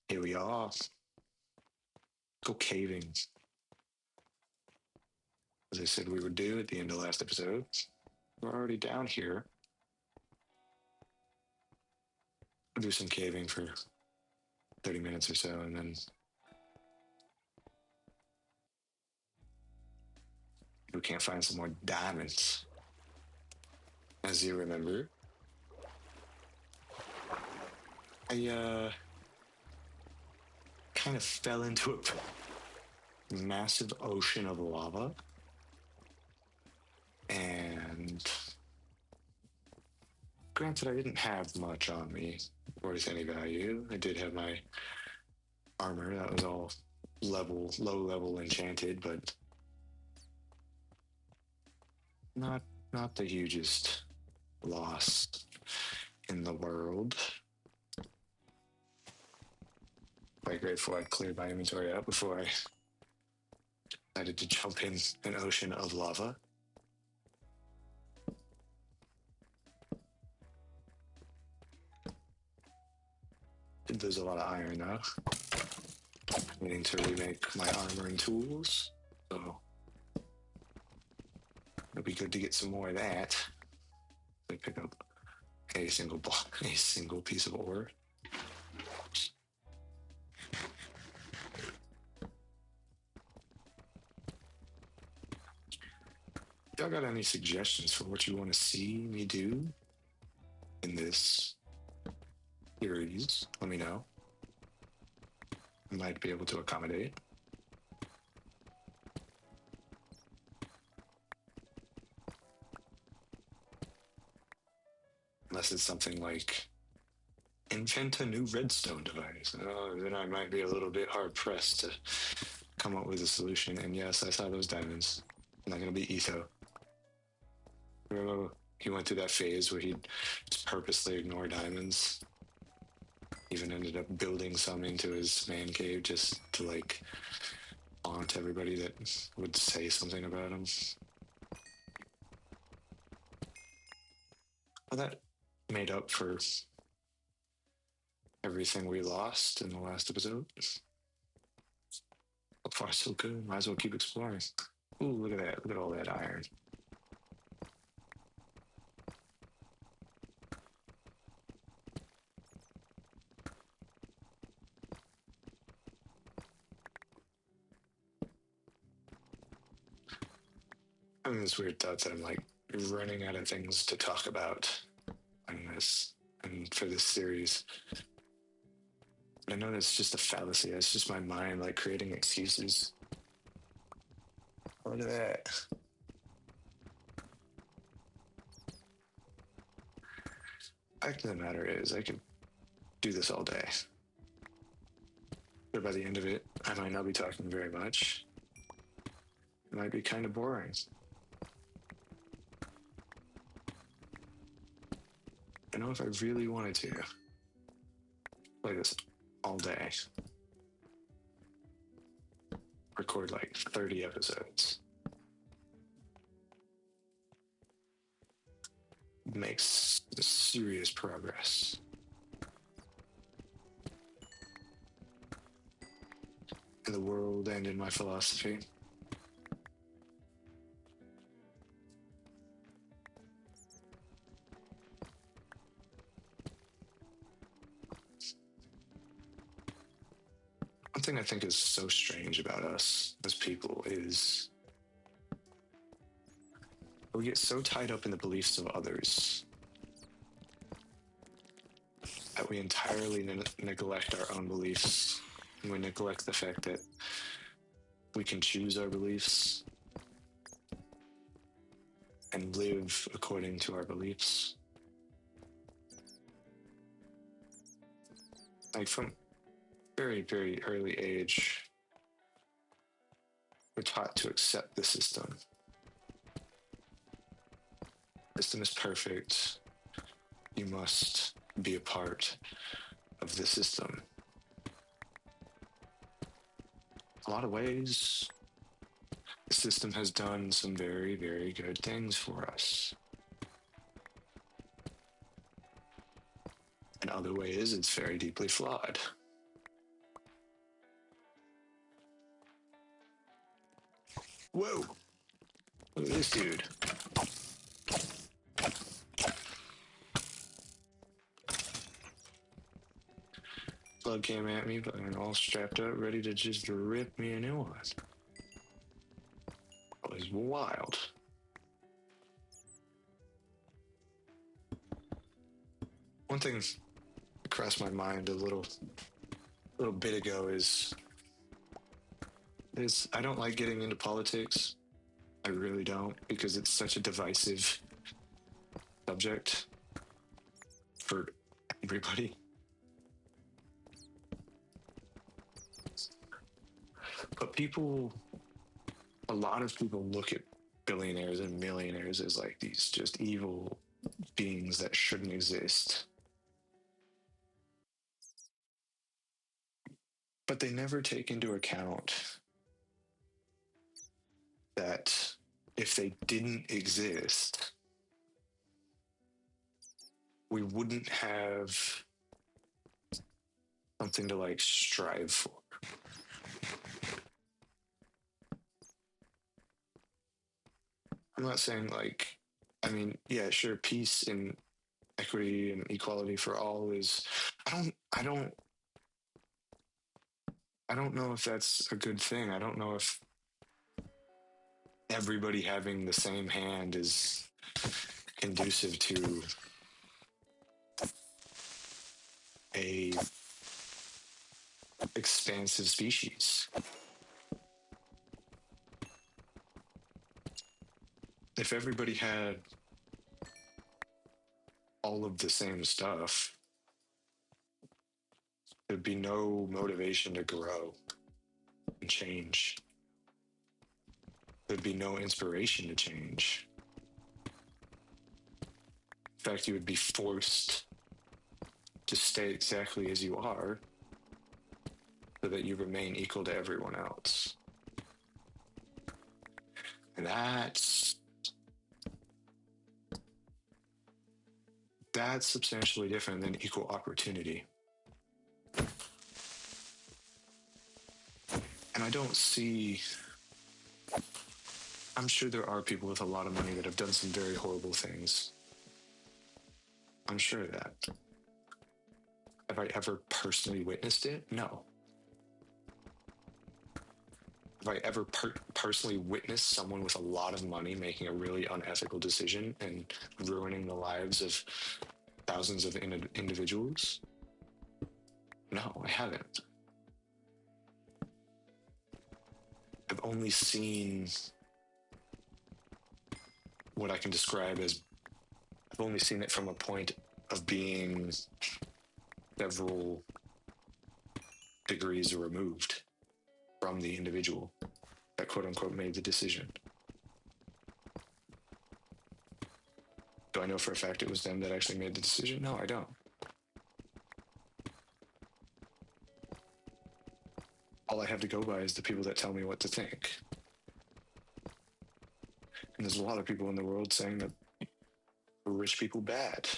Here we are. Go caving. As I said we would do at the end of last episode. We're already down here. We'll do some caving for 30 minutes or so, and then we can't find some more diamonds. As you remember, I kind of fell into a massive ocean of lava, and granted, I didn't have much on me worth any value. I did have my armor that was all low level enchanted, but not the hugest loss in the world. Quite grateful I'd cleared my inventory out before I decided to jump in an ocean of lava. Did lose a lot of iron though. Needing to remake my armor and tools, so it'll be good to get some more of that. I pick up a single block, a single piece of ore. Y'all got any suggestions for what you want to see me do in this series? Let me know. I might be able to accommodate. Unless it's something like invent a new redstone device. Then I might be a little bit hard pressed to come up with a solution. And yes, I saw those diamonds. I'm not going to be Etho. Remember, he went through that phase where he'd just purposely ignore diamonds. Even ended up building some into his man cave just to like taunt everybody that would say something about him. Well, that made up for everything we lost in the last episode. So far, so good. Might as well keep exploring. Ooh, look at that. Look at all that iron. Having this weird thought that I'm like running out of things to talk about on this and for this series. But I know that's just a fallacy. It's just my mind like creating excuses. Look at that. Fact of the matter is, I could do this all day. But by the end of it, I might not be talking very much. It might be kind of boring. I know if I really wanted to play this all day, record like 30 episodes, makes serious progress. In the world and in my philosophy. One thing I think is so strange about us as people is we get so tied up in the beliefs of others that we entirely neglect our own beliefs. And we neglect the fact that we can choose our beliefs and live according to our beliefs. Like from very, very early age, we're taught to accept the system. The system is perfect. You must be a part of the system. A lot of ways, the system has done some very, very good things for us. In other ways, it's very deeply flawed. Whoa! Look at this dude. Plug came at me, and all strapped up, ready to just rip me a new one. It was wild. One thing crossed my mind a little bit ago is I don't like getting into politics. I really don't, because it's such a divisive subject for everybody. But a lot of people look at billionaires and millionaires as like these just evil beings that shouldn't exist. But they never take into account that if they didn't exist, we wouldn't have something to like strive for. I'm not saying like, I mean, yeah, sure, peace and equity and equality for all is, I don't, I don't know if that's a good thing. I don't know if everybody having the same hand is conducive to a expansive species. If everybody had all of the same stuff, there'd be no motivation to grow and change. There'd be no inspiration to change. In fact, you would be forced to stay exactly as you are so that you remain equal to everyone else. And that's substantially different than equal opportunity. And I don't see, I'm sure there are people with a lot of money that have done some very horrible things. I'm sure of that. Have I ever personally witnessed it? No. Have I ever personally witnessed someone with a lot of money making a really unethical decision and ruining the lives of thousands of individuals? No, I haven't. I've only seen what I can describe as, I've only seen it from a point of being several degrees removed from the individual that quote unquote made the decision. Do I know for a fact it was them that actually made the decision? No, I don't. All I have to go by is the people that tell me what to think. And there's a lot of people in the world saying that rich people bad.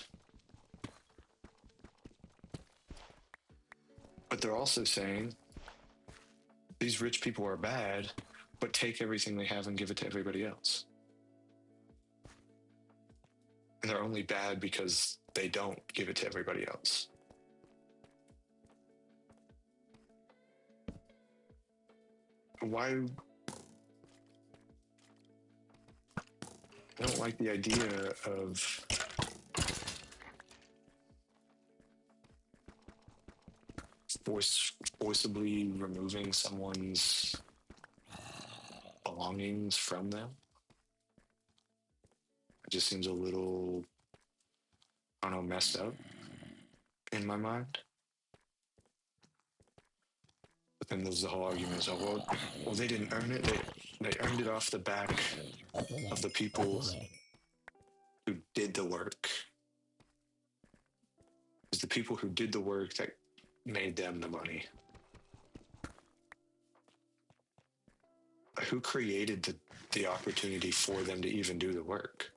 But they're also saying these rich people are bad, but take everything they have and give it to everybody else. And they're only bad because they don't give it to everybody else. Why? I don't like the idea of forcibly removing someone's belongings from them. It just seems a little, I don't know, messed up in my mind. But then there's the whole argument of, well, they didn't earn it. They earned it off the back of the people who did the work. It's the people who did the work that made them the money. Who created the opportunity for them to even do the work?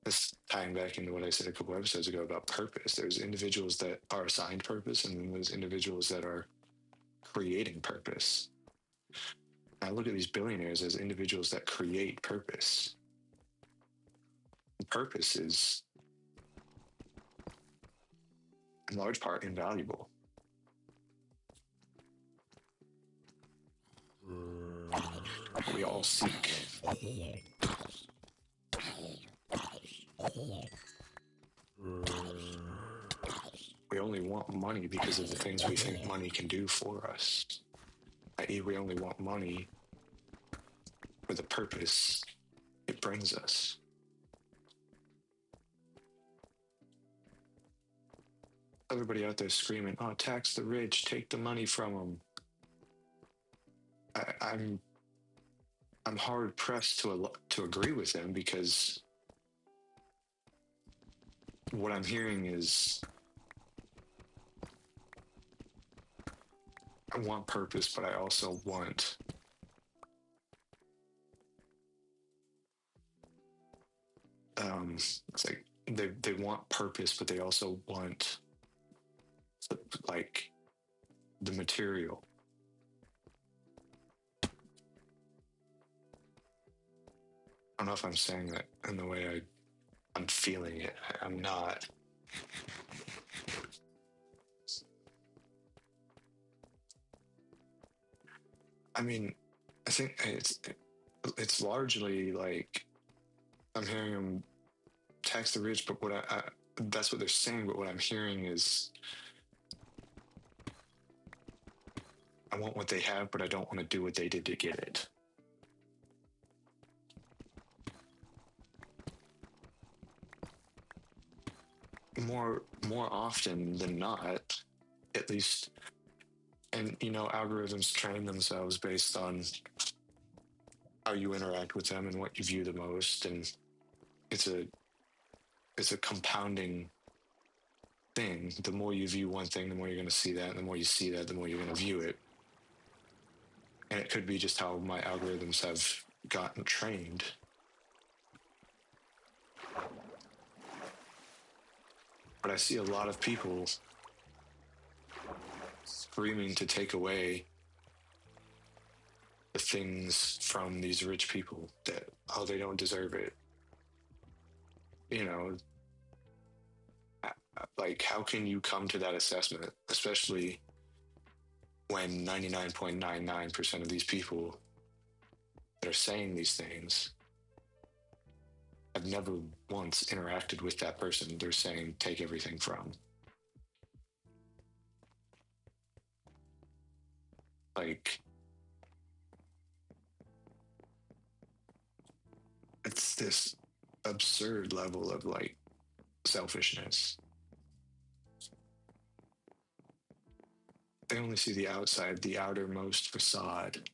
This tying back into what I said a couple episodes ago about purpose. There's individuals that are assigned purpose, and then there's individuals that are creating purpose. I look at these billionaires as individuals that create purpose. Purpose is, in large part, invaluable. We all seek. We only want money because of the things we think money can do for us. I.e., we only want money for the purpose it brings us. Everybody out there screaming, "Oh, tax the rich, take the money from them." I'm hard pressed to agree with them, because what I'm hearing is, I want purpose, but I also want it's like they want purpose, but they also want like the material. I don't know if I'm saying that in the way I'm feeling it. I'm not. I mean, I think it's largely like I'm hearing them tax the rich, but what I that's what they're saying. But what I'm hearing is, I want what they have, but I don't want to do what they did to get it. More often than not, at least, and algorithms train themselves based on how you interact with them and what you view the most, and it's a compounding thing. The more you view one thing, the more you're going to see that, and the more you see that, the more you're going to view it. And it could be just how my algorithms have gotten trained. But I see a lot of people screaming to take away the things from these rich people, that, oh, they don't deserve it. Like, how can you come to that assessment, especially when 99.99% of these people that are saying these things have never once interacted with that person they're saying take everything from? Like, it's this absurd level of like selfishness. They only see the outside, the outermost facade,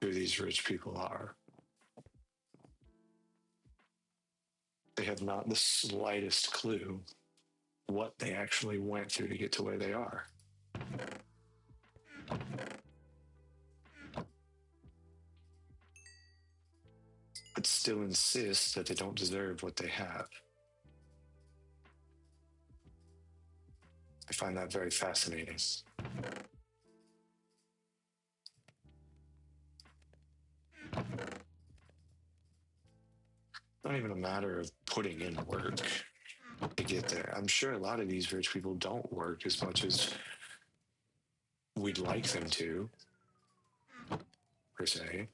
who these rich people are. They have not the slightest clue what they actually went through to get to where they are. But still insist that they don't deserve what they have. I find that very fascinating. It's not even a matter of putting in work to get there. I'm sure a lot of these rich people don't work as much as we'd like them to, per se.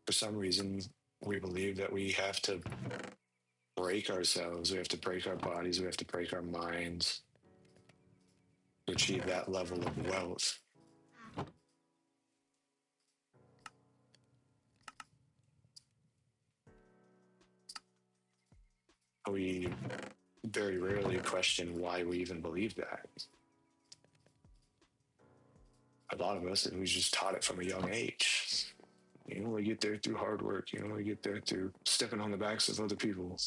For some reason, we believe that we have to break ourselves, we have to break our bodies, we have to break our minds to achieve that level of wealth. We very rarely question why we even believe that. A lot of us, we just taught it from a young age. You only get there through hard work. You only get there through stepping on the backs of other people.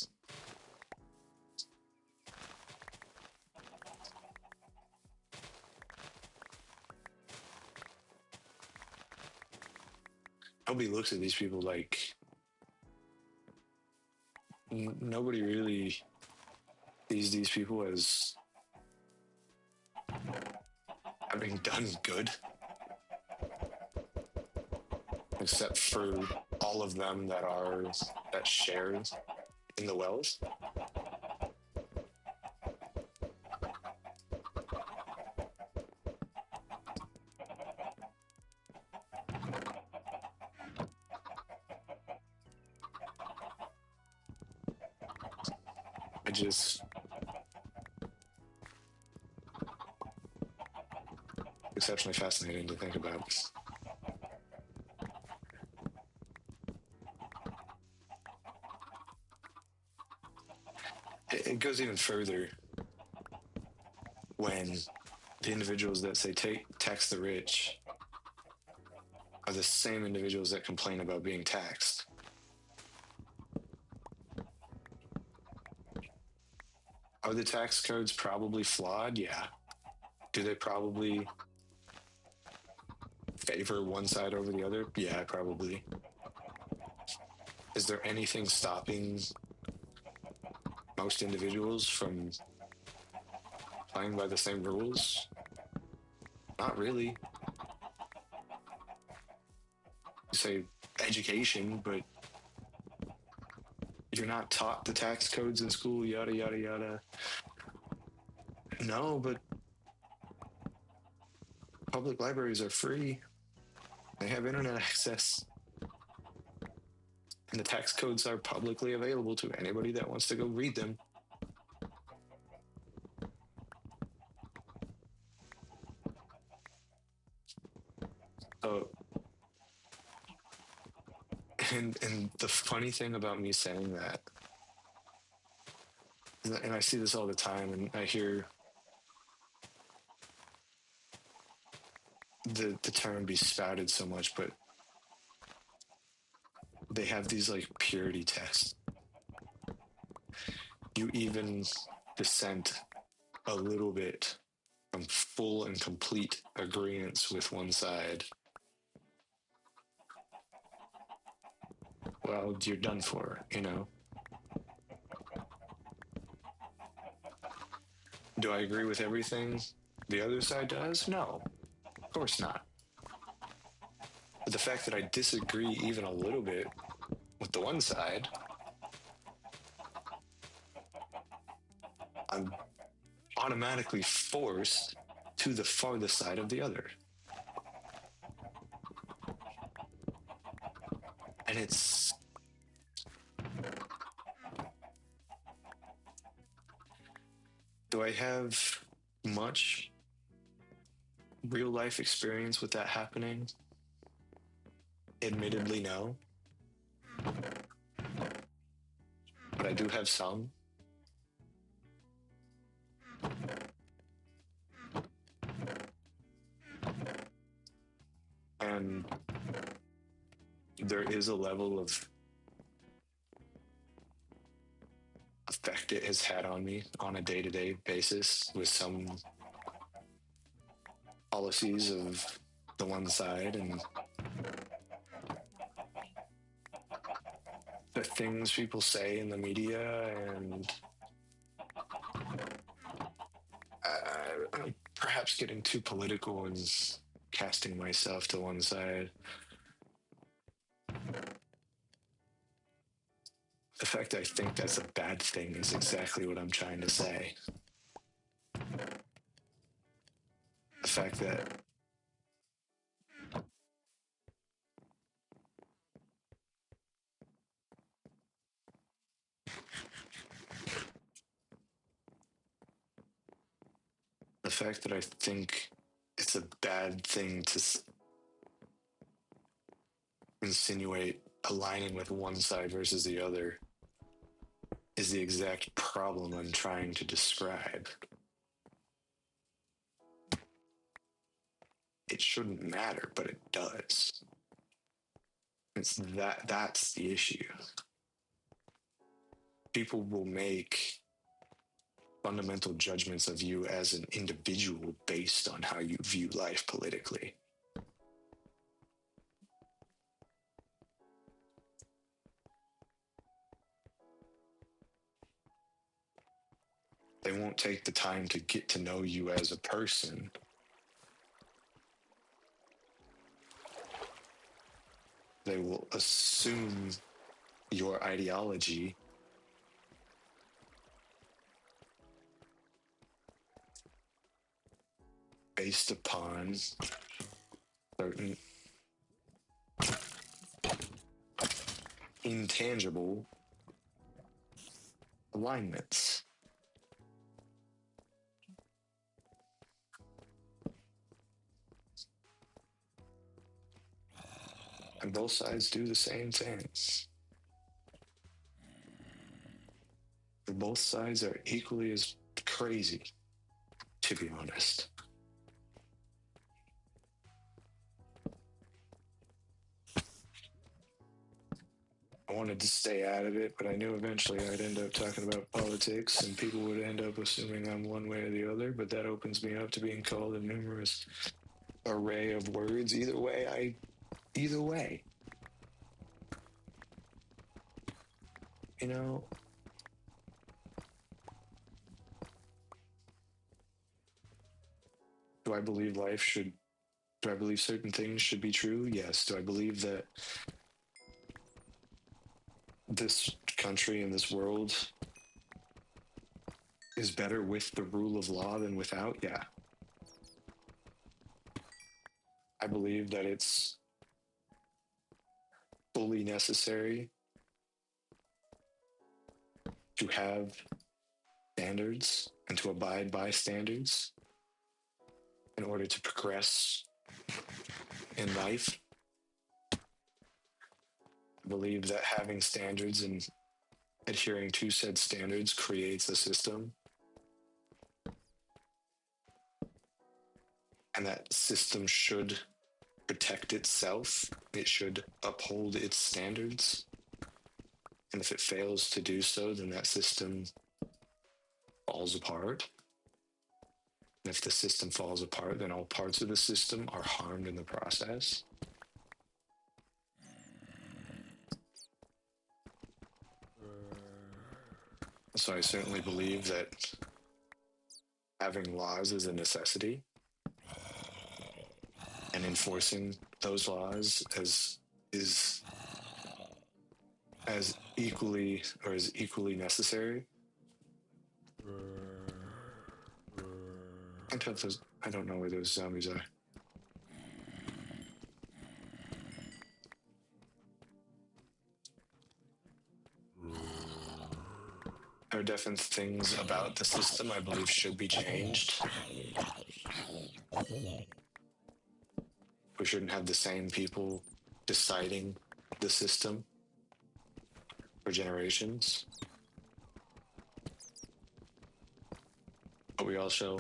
Nobody looks at these people like, nobody really sees these people as having done good, except for all of them that share in the wealth. I just exceptionally fascinating to think about. It goes even further when the individuals that say tax the rich are the same individuals that complain about being taxed. Are the tax codes probably flawed? Yeah. Do they probably favor one side over the other? Yeah, probably. Is there anything stopping most individuals from playing by the same rules? Not really. You say education, but you're not taught the tax codes in school, yada, yada, yada. No, but public libraries are free. They have internet access. And the tax codes are publicly available to anybody that wants to go read them. So, and the funny thing about me saying that, and I see this all the time, and I hear the term be spouted so much, but they have these like purity tests. You even dissent a little bit from full and complete agreement with one side, well, you're done for, you know? Do I agree with everything the other side does? No, of course not. But the fact that I disagree even a little bit with the one side, I'm automatically forced to the farthest side of the other. And it's do I have much real life experience with that happening? Admittedly, no. But I do have some. And there is a level of effect it has had on me on a day-to-day basis with some policies of the one side and the things people say in the media, and I'm perhaps getting too political and casting myself to one side. The fact that I think that's a bad thing is exactly what I'm trying to say. The fact that I think it's a bad thing to insinuate aligning with one side versus the other is the exact problem I'm trying to describe. It shouldn't matter, but it does. That's the issue. People will make fundamental judgments of you as an individual based on how you view life politically. They won't take the time to get to know you as a person They will assume your ideology based upon certain intangible alignments. And both sides do the same things. Both sides are equally as crazy, to be honest. I wanted to stay out of it, but I knew eventually I'd end up talking about politics and people would end up assuming I'm one way or the other, but that opens me up to being called a numerous array of words. Either way. You know, do I believe do I believe certain things should be true? Yes. Do I believe that this country and this world is better with the rule of law than without? Yeah. I believe that it's fully necessary to have standards and to abide by standards in order to progress in life. I believe that having standards and adhering to said standards creates a system, and that system should protect itself. It should uphold its standards. And if it fails to do so, then that system falls apart. And if the system falls apart, then all parts of the system are harmed in the process. So I certainly believe that having laws is a necessity, and enforcing those laws is as equally necessary. I don't know where those zombies are. There are definite things about the system I believe should be changed. We shouldn't have the same people deciding the system for generations. But we also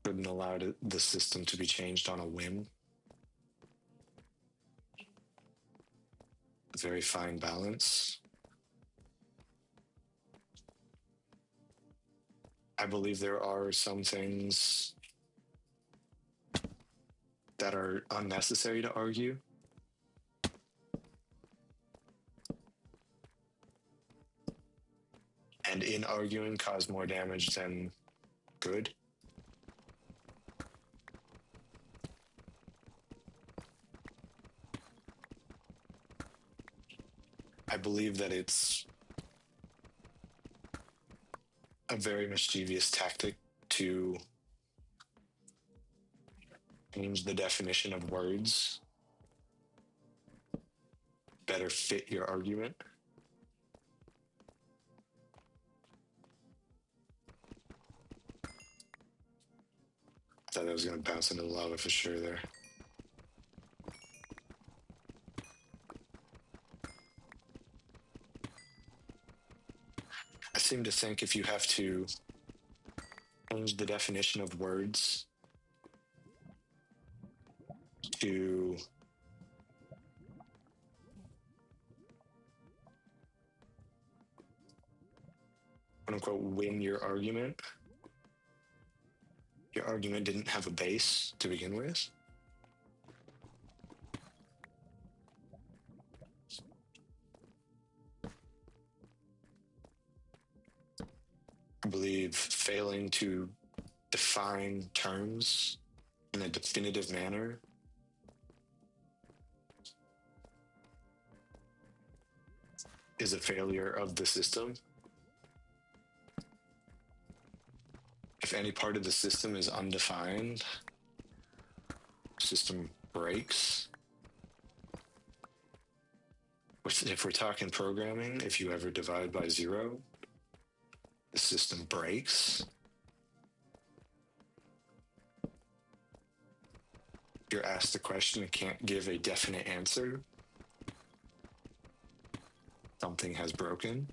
shouldn't allow the system to be changed on a whim. A very fine balance. I believe there are some things that are unnecessary to argue. And in arguing, cause more damage than good. I believe that it's a very mischievous tactic to change the definition of words, better fit your argument. I thought that was going to bounce into the lava for sure there. I seem to think if you have to change the definition of words to quote unquote win your argument didn't have a base to begin with. I believe failing to define terms in a definitive manner is a failure of the system. If any part of the system is undefined, system breaks. If we're talking programming, if you ever divide by zero, the system breaks. You're asked a question and can't give a definite answer. Something has broken.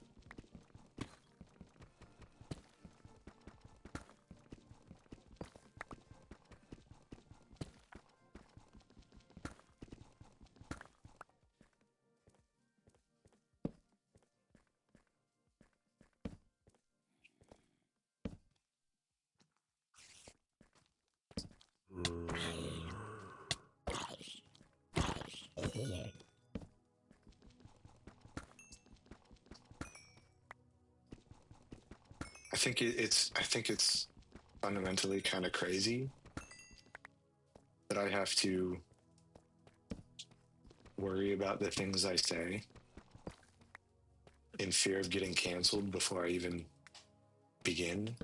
I think it's fundamentally kind of crazy that I have to worry about the things I say in fear of getting canceled before I even begin.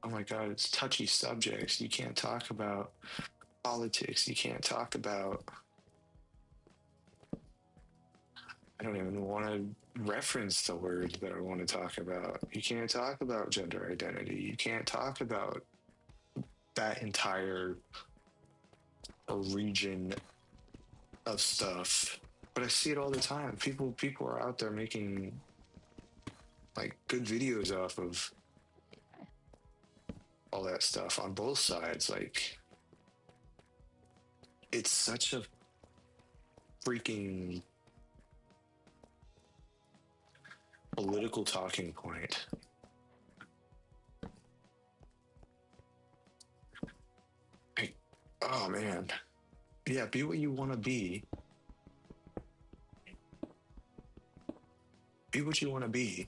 Oh my God, it's touchy subjects. You can't talk about politics. You can't talk about. I don't even want to reference the words that I want to talk about. You can't talk about gender identity. You can't talk about that entire region of stuff. But I see it all the time. People are out there making like good videos off of all that stuff on both sides. Like, it's such a freaking political talking point. Like, oh man, yeah, be what you want to be. Be what you want to be.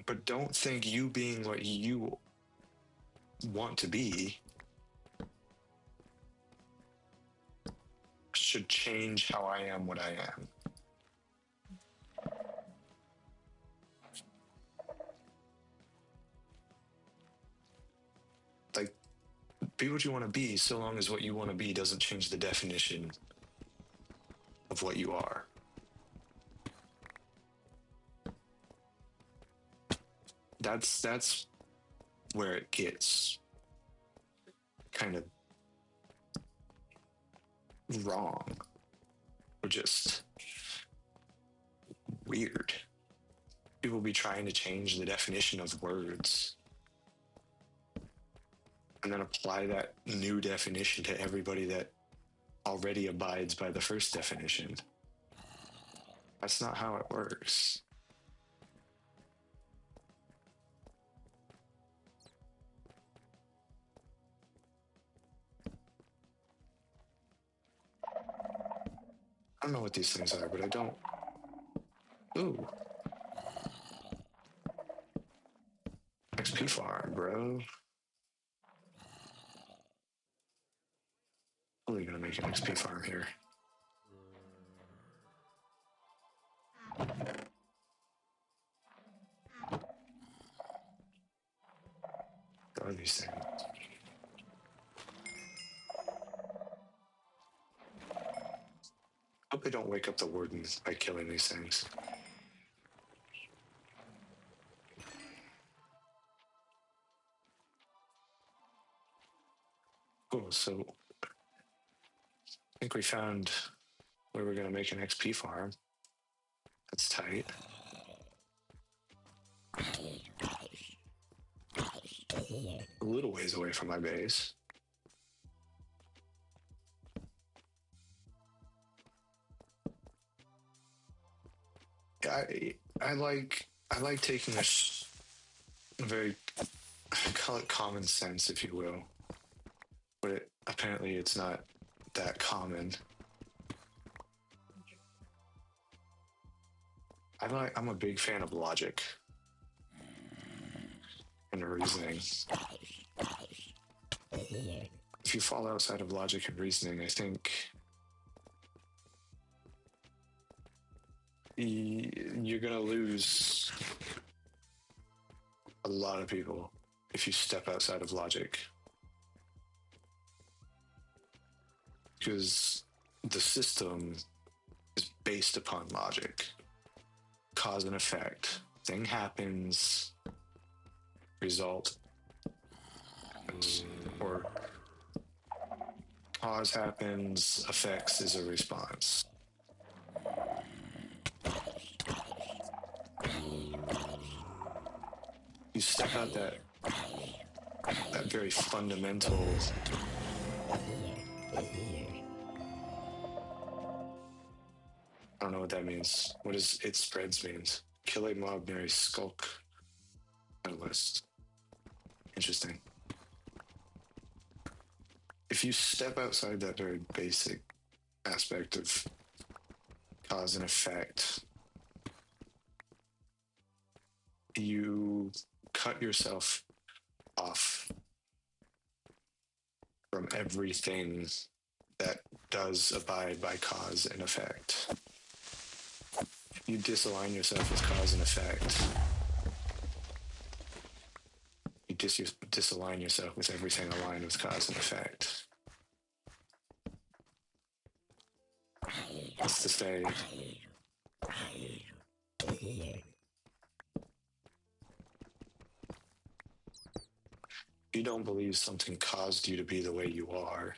But don't think you being what you want to be should change how I am what I am. Like, be what you want to be so long as what you want to be doesn't change the definition of what you are. That's where it gets kind of wrong or just weird. People be trying to change the definition of words and then apply that new definition to everybody that already abides by the first definition. That's not how it works. I don't know what these things are, but I don't. Ooh. XP farm, bro. Totally gonna make an XP farm here. What are these things? Hope they don't wake up the wardens by killing these things. Cool, so I think we found where we're gonna make an XP farm. That's tight. A little ways away from my base. I like taking a very, call it common sense, if you will, but apparently it's not that common. I'm a big fan of logic. and reasoning. If you fall outside of logic and reasoning, I think you're going to lose a lot of people if you step outside of logic. Because the system is based upon logic. Cause and effect. Thing happens, result, or cause happens, effects is a response. You step out that very fundamental I don't know what that means. What does it spreads means? Kill a mob near a skulk list. Interesting. If you step outside that very basic aspect of cause and effect, you cut yourself off from everything that does abide by cause and effect. You disalign yourself with cause and effect. You disalign yourself with everything aligned with cause and effect. That's to say, you don't believe something caused you to be the way you are.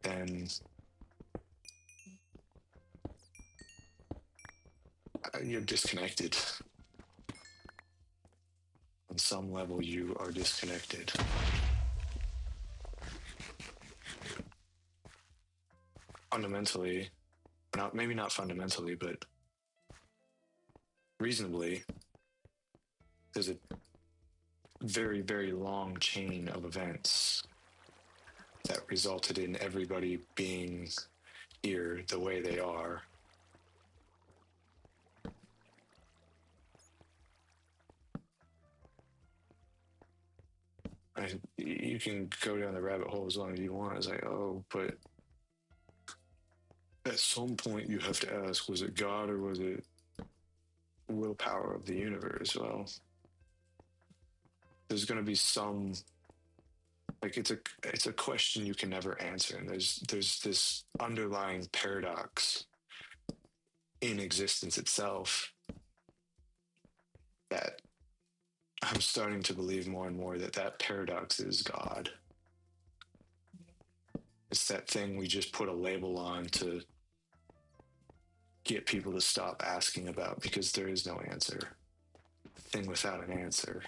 Then you're disconnected. On some level, you are disconnected. Fundamentally, maybe not fundamentally, but reasonably, there's a very, very long chain of events that resulted in everybody being here the way they are. You can go down the rabbit hole as long as you want. It's like, oh, but at some point you have to ask, was it God or was it willpower of the universe? Well, there's going to be some, like, it's a question you can never answer, and there's this underlying paradox in existence itself that I'm starting to believe more and more that paradox is God. It's that thing we just put a label on to get people to stop asking about because there is no answer. Thing without an answer.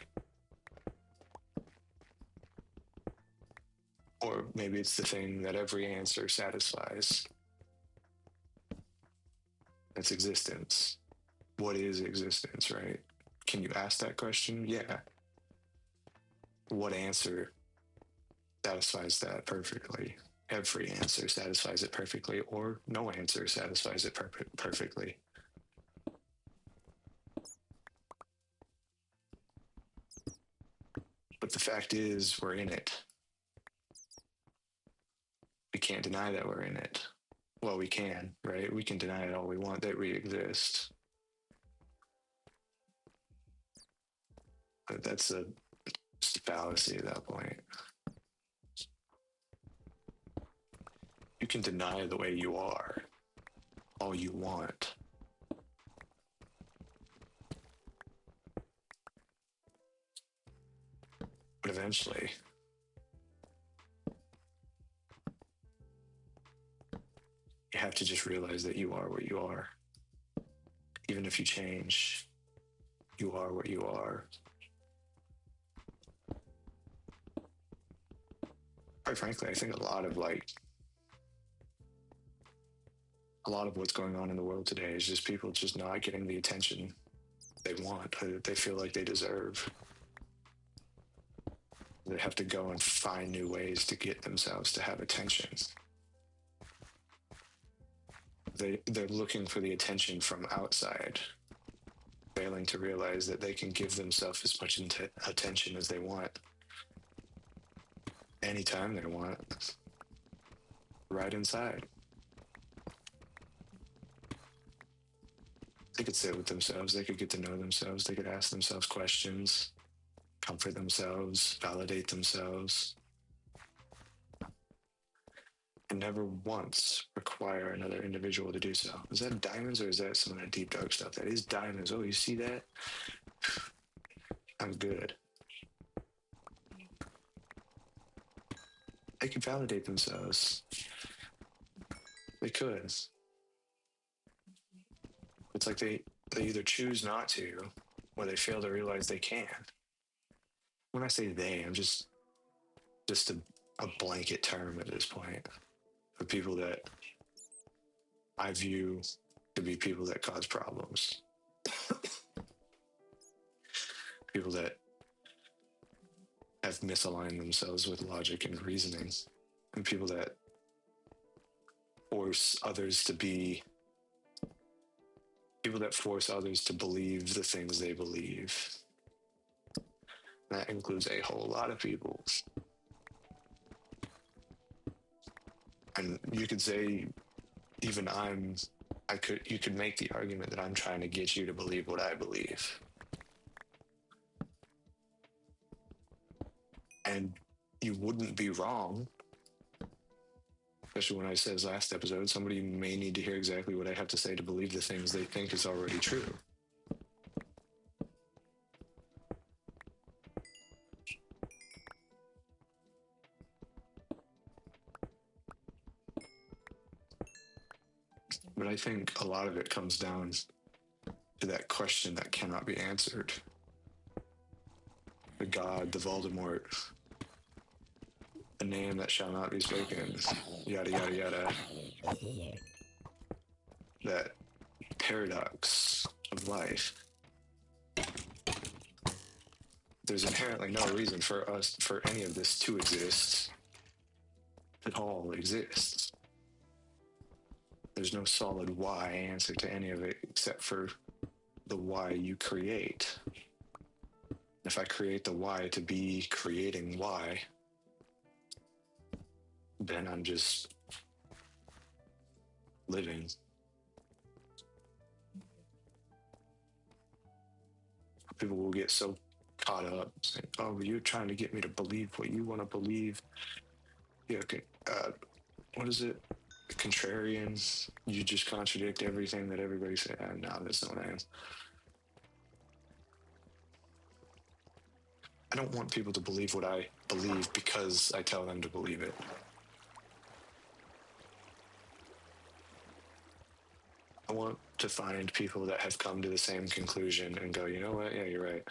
Or maybe it's the thing that every answer satisfies. It's existence. What is existence, right? Can you ask that question? Yeah. What answer satisfies that perfectly? Every answer satisfies it perfectly, or no answer satisfies it perfectly. But the fact is, we're in it. We can't deny that we're in it. Well, we can, right? We can deny it all we want that we exist. But that's a fallacy at that point. You can deny the way you are all you want. But eventually, you have to just realize that you are what you are. Even if you change, you are what you are. Quite frankly, I think a lot of what's going on in the world today is just people just not getting the attention they want, that they feel like they deserve. They have to go and find new ways to get themselves to have attention. They're looking for the attention from outside, failing to realize that they can give themselves as much attention as they want, anytime they want, right inside. They could sit with themselves, they could get to know themselves, they could ask themselves questions, comfort themselves, validate themselves, and never once require another individual to do so. Is that diamonds or is that some of that deep dark stuff? That is diamonds. Oh, you see that? I'm good. They could validate themselves. They could. It's like they either choose not to or they fail to realize they can. When I say they, I'm just a blanket term at this point for people that I view to be people that cause problems. People that have misaligned themselves with logic and reasoning, and people that force others to be people that force others to believe the things they believe. That includes a whole lot of people. And you could say, even you could make the argument that I'm trying to get you to believe what I believe. And you wouldn't be wrong. Especially when I said last episode, somebody may need to hear exactly what I have to say to believe the things they think is already true. But I think a lot of it comes down to that question that cannot be answered. The God, the Voldemort, the name that shall not be spoken, yada, yada, yada. That paradox of life. There's inherently no reason for any of this to exist. It all exists. There's no solid why answer to any of it except for the why you create. If I create the why to be creating why, then I'm just living. People will get so caught up saying, oh, you're trying to get me to believe what you want to believe. Yeah, what is it? Contrarian. You just contradict everything that everybody said. No, that's not what I am. I don't want people to believe what I believe because I tell them to believe it. I want to find people that have come to the same conclusion and go, you know what? Yeah, you're right.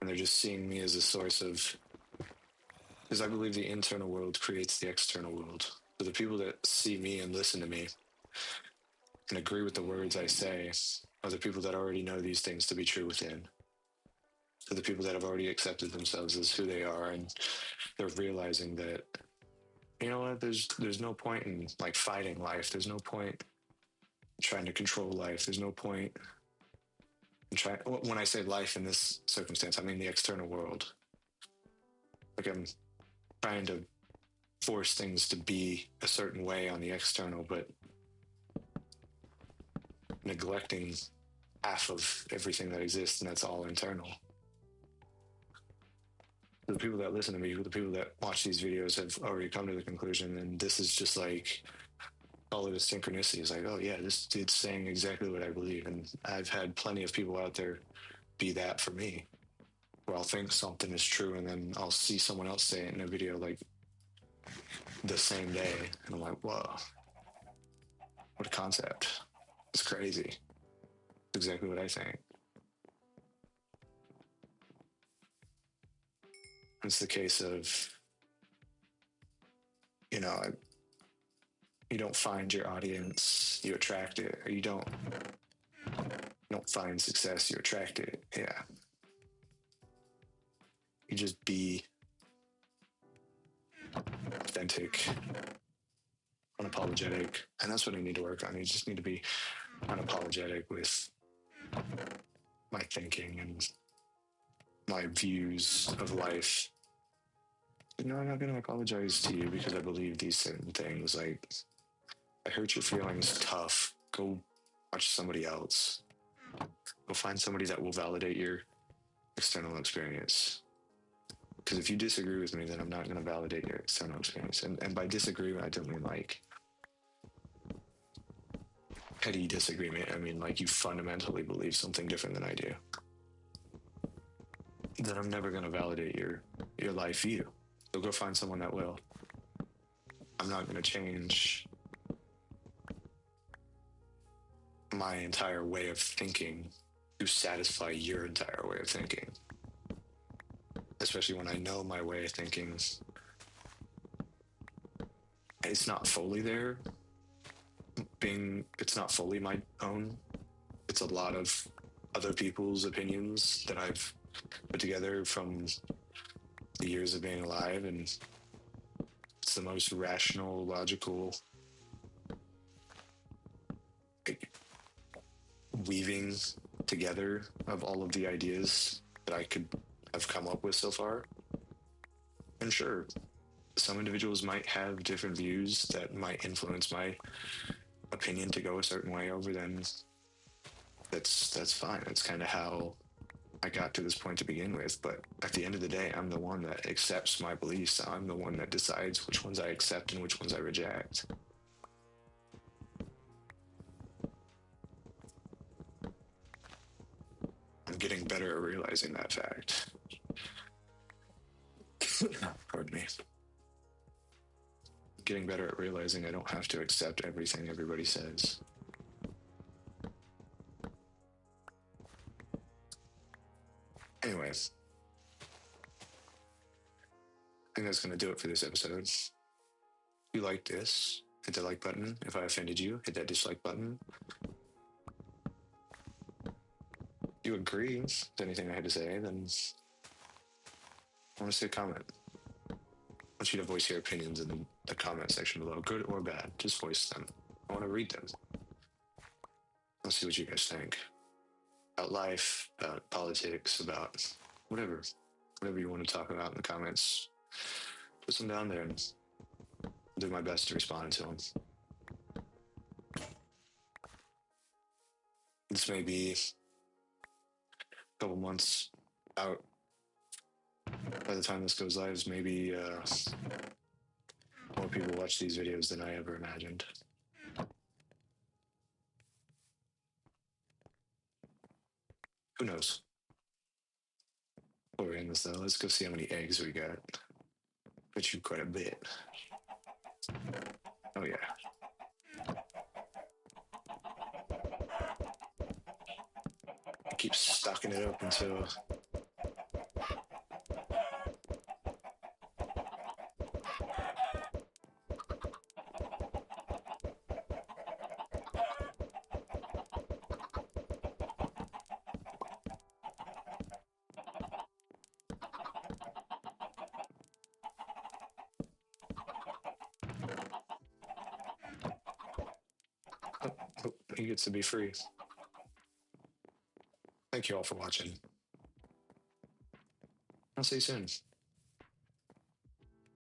And they're just seeing me as a source of, because I believe the internal world creates the external world. So the people that see me and listen to me and agree with the words I say are the people that already know these things to be true within. So the people that have already accepted themselves as who they are, and they're realizing that, you know what, there's no point in like fighting life. There's no point in trying to control life. There's no point in trying, when I say life in this circumstance, I mean the external world. Like I'm trying to force things to be a certain way on the external, but neglecting half of everything that exists, and that's all internal. The people that listen to me, the people that watch these videos have already come to the conclusion, and this is just like, call it a synchronicity. It's like, oh yeah, this dude's saying exactly what I believe. And I've had plenty of people out there be that for me, where I'll think something is true and then I'll see someone else say it in a video like the same day. And I'm like, whoa, what a concept. It's crazy. It's exactly what I think. It's the case of, you know, you don't find your audience, you attract it. Or you don't find success, you attract it. Yeah. You just be authentic, unapologetic, and that's what I need to work on. I just need to be unapologetic with my thinking and my views of life. No, I'm not going to apologize to you because I believe these certain things. Like, I hurt your feelings, tough. Go watch somebody else. Go find somebody that will validate your external experience. Because if you disagree with me, then I'm not going to validate your external experience. And by disagreement, I don't mean like petty disagreement. I mean like you fundamentally believe something different than I do. Then I'm never going to validate your life view. So go find someone that will. I'm not going to change my entire way of thinking to satisfy your entire way of thinking. Especially when I know my way of thinking, it's not fully there. It's not fully my own. It's a lot of other people's opinions that I've put together from the years of being alive, and it's the most rational, logical, like, weaving together of all of the ideas that I could have come up with so far. And sure, some individuals might have different views that might influence my opinion to go a certain way over them. That's fine. That's kind of how I got to this point to begin with. But at the end of the day, I'm the one that accepts my beliefs. I'm the one that decides which ones I accept and which ones I reject. I'm getting better at realizing that fact. Pardon me. Getting better at realizing I don't have to accept everything everybody says. Anyways, I think that's going to do it for this episode. If you like this, hit the like button. If I offended you, hit that dislike button. If you agree with anything I had to say, then I want to see a comment. I want you to voice your opinions in the comment section below, good or bad. Just voice them. I want to read them. Let's see what you guys think about life, about politics, about whatever you want to talk about in the comments. Put them down there, and I'll do my best to respond to them. This may be a couple months out. By the time this goes live, maybe more people watch these videos than I ever imagined. Who knows? Before we end this though, let's go see how many eggs we got. Bet you quite a bit. Oh yeah. Keep stocking it up until he gets to be free. Thank you all for watching. I'll see you soon.